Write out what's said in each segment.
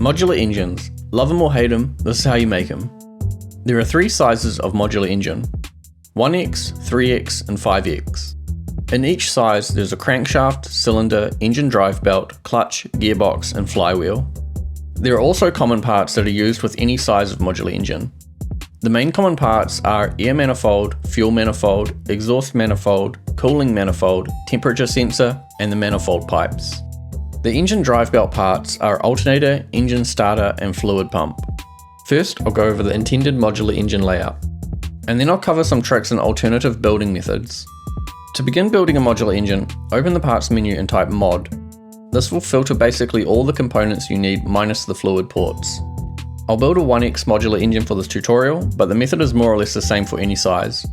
Modular engines. Love them or hate them, this is how you make them. There are 3 sizes of modular engine: 1x, 3x, and 5x. In each size there's a crankshaft, cylinder, engine drive belt, clutch, gearbox, and flywheel. There are also common parts that are used with any size of modular engine. The main common parts are air manifold, fuel manifold, exhaust manifold, cooling manifold, temperature sensor, and the manifold pipes. The engine drive belt parts are alternator, engine starter, and fluid pump. First, I'll go over the intended modular engine layout, and then I'll cover some tricks and alternative building methods. To begin building a modular engine, open the parts menu and type mod. This will filter basically all the components you need minus the fluid ports. I'll build a 1x modular engine for this tutorial, but the method is more or less the same for any size.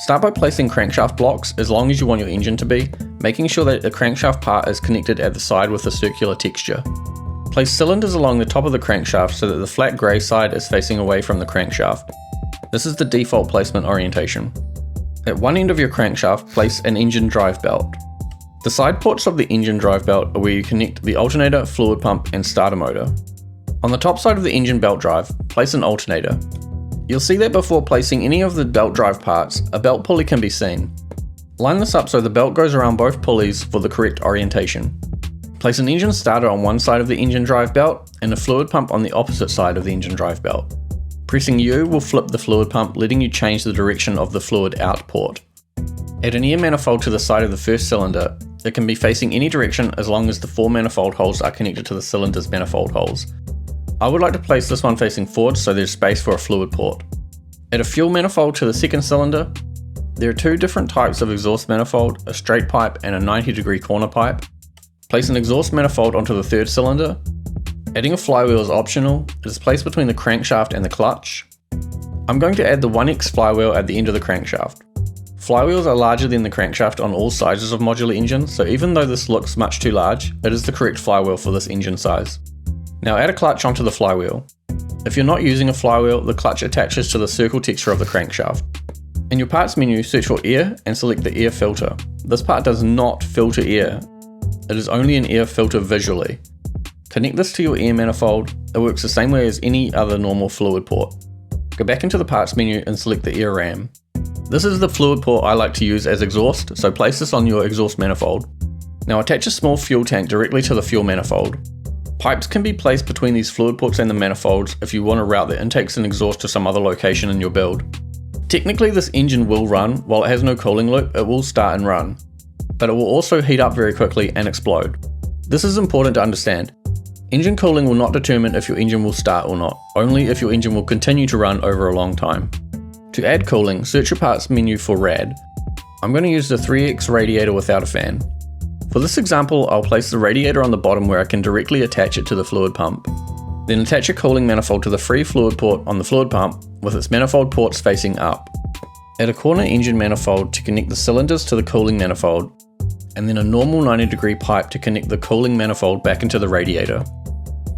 Start by placing crankshaft blocks as long as you want your engine to be, making sure that the crankshaft part is connected at the side with a circular texture. Place cylinders along the top of the crankshaft so that the flat grey side is facing away from the crankshaft. This is the default placement orientation. At one end of your crankshaft, place an engine drive belt. The side ports of the engine drive belt are where you connect the alternator, fluid pump, and starter motor. On the top side of the engine belt drive, place an alternator. You'll see that before placing any of the belt drive parts, a belt pulley can be seen. Line this up so the belt goes around both pulleys for the correct orientation. Place an engine starter on one side of the engine drive belt and a fluid pump on the opposite side of the engine drive belt. Pressing U will flip the fluid pump, letting you change the direction of the fluid out port. Add an air manifold to the side of the first cylinder. It can be facing any direction as long as the 4 manifold holes are connected to the cylinder's manifold holes. I would like to place this one facing forward so there's space for a fluid port. Add a fuel manifold to the second cylinder. There are 2 different types of exhaust manifold, a straight pipe and a 90-degree corner pipe. Place an exhaust manifold onto the third cylinder. Adding a flywheel is optional. It is placed between the crankshaft and the clutch. I'm going to add the 1x flywheel at the end of the crankshaft. Flywheels are larger than the crankshaft on all sizes of modular engines, so even though this looks much too large, it is the correct flywheel for this engine size. Now add a clutch onto the flywheel. If you're not using a flywheel, the clutch attaches to the circle texture of the crankshaft. In your parts menu, search for air and select the air filter. This part does not filter air. It is only an air filter visually. Connect this to your air manifold. It works the same way as any other normal fluid port. Go back into the parts menu and select the air ram. This is the fluid port I like to use as exhaust, so place this on your exhaust manifold. Now attach a small fuel tank directly to the fuel manifold. Pipes can be placed between these fluid ports and the manifolds if you want to route the intakes and exhaust to some other location in your build. Technically this engine will run. While it has no cooling loop, it will start and run. But it will also heat up very quickly and explode. This is important to understand. Engine cooling will not determine if your engine will start or not, only if your engine will continue to run over a long time. To add cooling, search your parts menu for rad. I'm going to use the 3x radiator without a fan. For this example, I'll place the radiator on the bottom where I can directly attach it to the fluid pump. Then attach a cooling manifold to the free fluid port on the fluid pump with its manifold ports facing up. Add a corner engine manifold to connect the cylinders to the cooling manifold, and then a normal 90-degree pipe to connect the cooling manifold back into the radiator.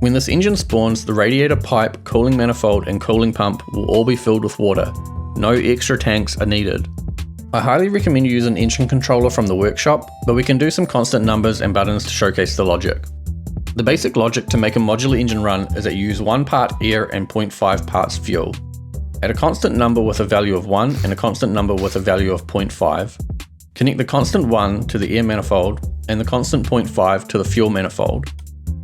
When this engine spawns, the radiator pipe, cooling manifold, and cooling pump will all be filled with water. No extra tanks are needed. I highly recommend you use an engine controller from the workshop, but we can do some constant numbers and buttons to showcase the logic. The basic logic to make a modular engine run is that you use 1 part air and 0.5 parts fuel. Add a constant number with a value of 1 and a constant number with a value of 0.5. Connect the constant 1 to the air manifold and the constant 0.5 to the fuel manifold.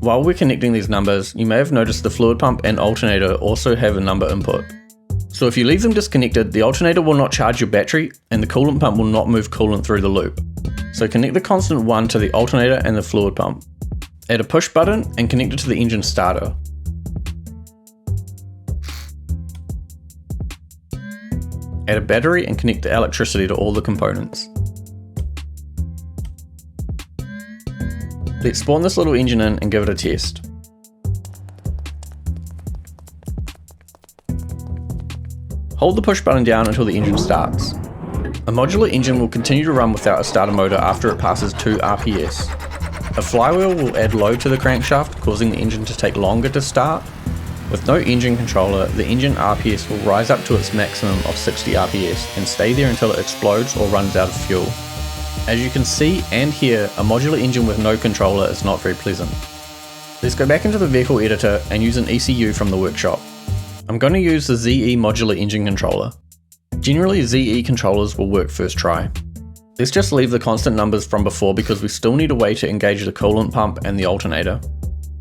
While we're connecting these numbers, you may have noticed the fluid pump and alternator also have a number input. So if you leave them disconnected, the alternator will not charge your battery and the coolant pump will not move coolant through the loop. So connect the constant 1 to the alternator and the fluid pump. Add a push button and connect it to the engine starter. Add a battery and connect the electricity to all the components. Let's spawn this little engine in and give it a test. Hold the push button down until the engine starts. A modular engine will continue to run without a starter motor after it passes 2 RPS. A flywheel will add load to the crankshaft, causing the engine to take longer to start. With no engine controller, the engine RPS will rise up to its maximum of 60 RPS and stay there until it explodes or runs out of fuel. As you can see and hear, a modular engine with no controller is not very pleasant. Let's go back into the vehicle editor and use an ECU from the workshop. I'm going to use the ZE modular engine controller. Generally, ZE controllers will work first try. Let's just leave the constant numbers from before because we still need a way to engage the coolant pump and the alternator.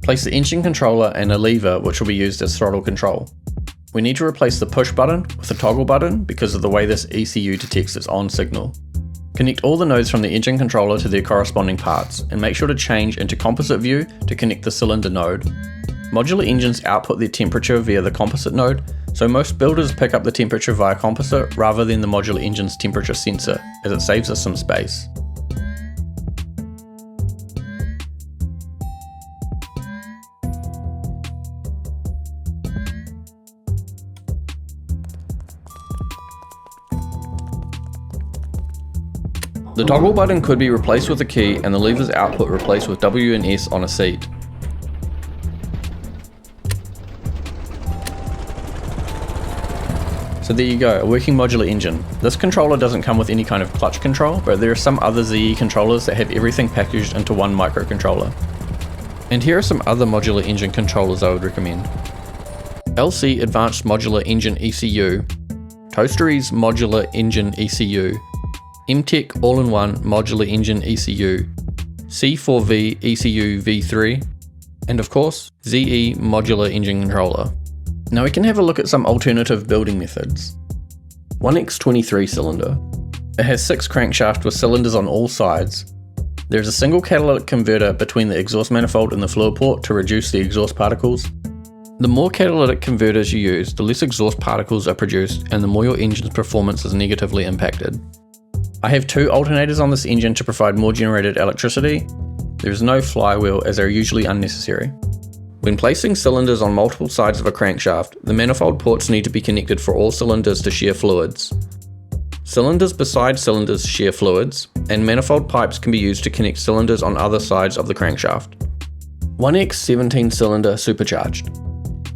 Place the engine controller and a lever which will be used as throttle control. We need to replace the push button with the toggle button because of the way this ECU detects its on signal. Connect all the nodes from the engine controller to their corresponding parts, and make sure to change into composite view to connect the cylinder node. Modular engines output their temperature via the composite node, so most builders pick up the temperature via composite rather than the modular engine's temperature sensor, as it saves us some space. The toggle button could be replaced with a key and the lever's output replaced with W and S on a seat. So there you go, a working modular engine. This controller doesn't come with any kind of clutch control, but there are some other ZE controllers that have everything packaged into one microcontroller. And here are some other modular engine controllers I would recommend. LC Advanced Modular Engine ECU, Toasterys Modular Engine ECU, MTech All-in-One Modular Engine ECU, C4V ECU V3, and of course, ZE Modular Engine Controller. Now we can have a look at some alternative building methods. 1X23 cylinder. It has 6 crankshafts with cylinders on all sides. There is a single catalytic converter between the exhaust manifold and the fluid port to reduce the exhaust particles. The more catalytic converters you use, the less exhaust particles are produced and the more your engine's performance is negatively impacted. I have 2 alternators on this engine to provide more generated electricity. There is no flywheel as they are usually unnecessary. When placing cylinders on multiple sides of a crankshaft, the manifold ports need to be connected for all cylinders to share fluids. Cylinders beside cylinders share fluids, and manifold pipes can be used to connect cylinders on other sides of the crankshaft. 1X 17 cylinder supercharged.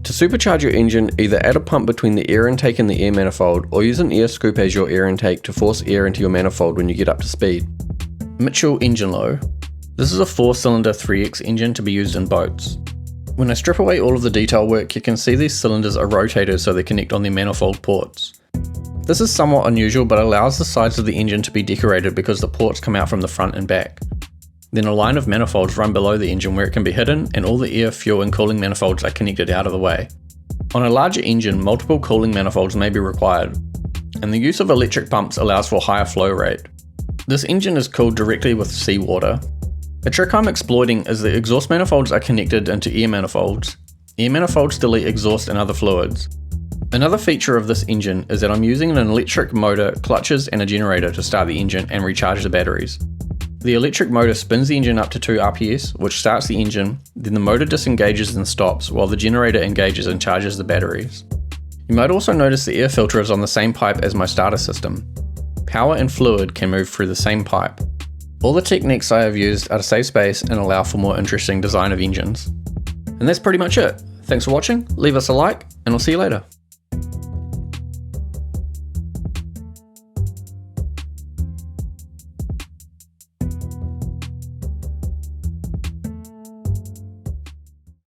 To supercharge your engine, either add a pump between the air intake and the air manifold, or use an air scoop as your air intake to force air into your manifold when you get up to speed. Mitchell engine low. This is a 4-cylinder 3X engine to be used in boats. When I strip away all of the detail work, you can see these cylinders are rotated so they connect on their manifold ports. This is somewhat unusual but allows the sides of the engine to be decorated because the ports come out from the front and back. Then a line of manifolds run below the engine where it can be hidden, and all the air, fuel and cooling manifolds are connected out of the way. On a larger engine, multiple cooling manifolds may be required, and the use of electric pumps allows for a higher flow rate. This engine is cooled directly with seawater. A trick I'm exploiting is the exhaust manifolds are connected into air manifolds. Air manifolds delete exhaust and other fluids. Another feature of this engine is that I'm using an electric motor, clutches and a generator to start the engine and recharge the batteries. The electric motor spins the engine up to 2 RPS, which starts the engine, then the motor disengages and stops while the generator engages and charges the batteries. You might also notice the air filter is on the same pipe as my starter system. Power and fluid can move through the same pipe. All the techniques I have used are to save space and allow for more interesting design of engines. And that's pretty much it. Thanks for watching, leave us a like, and I'll see you later.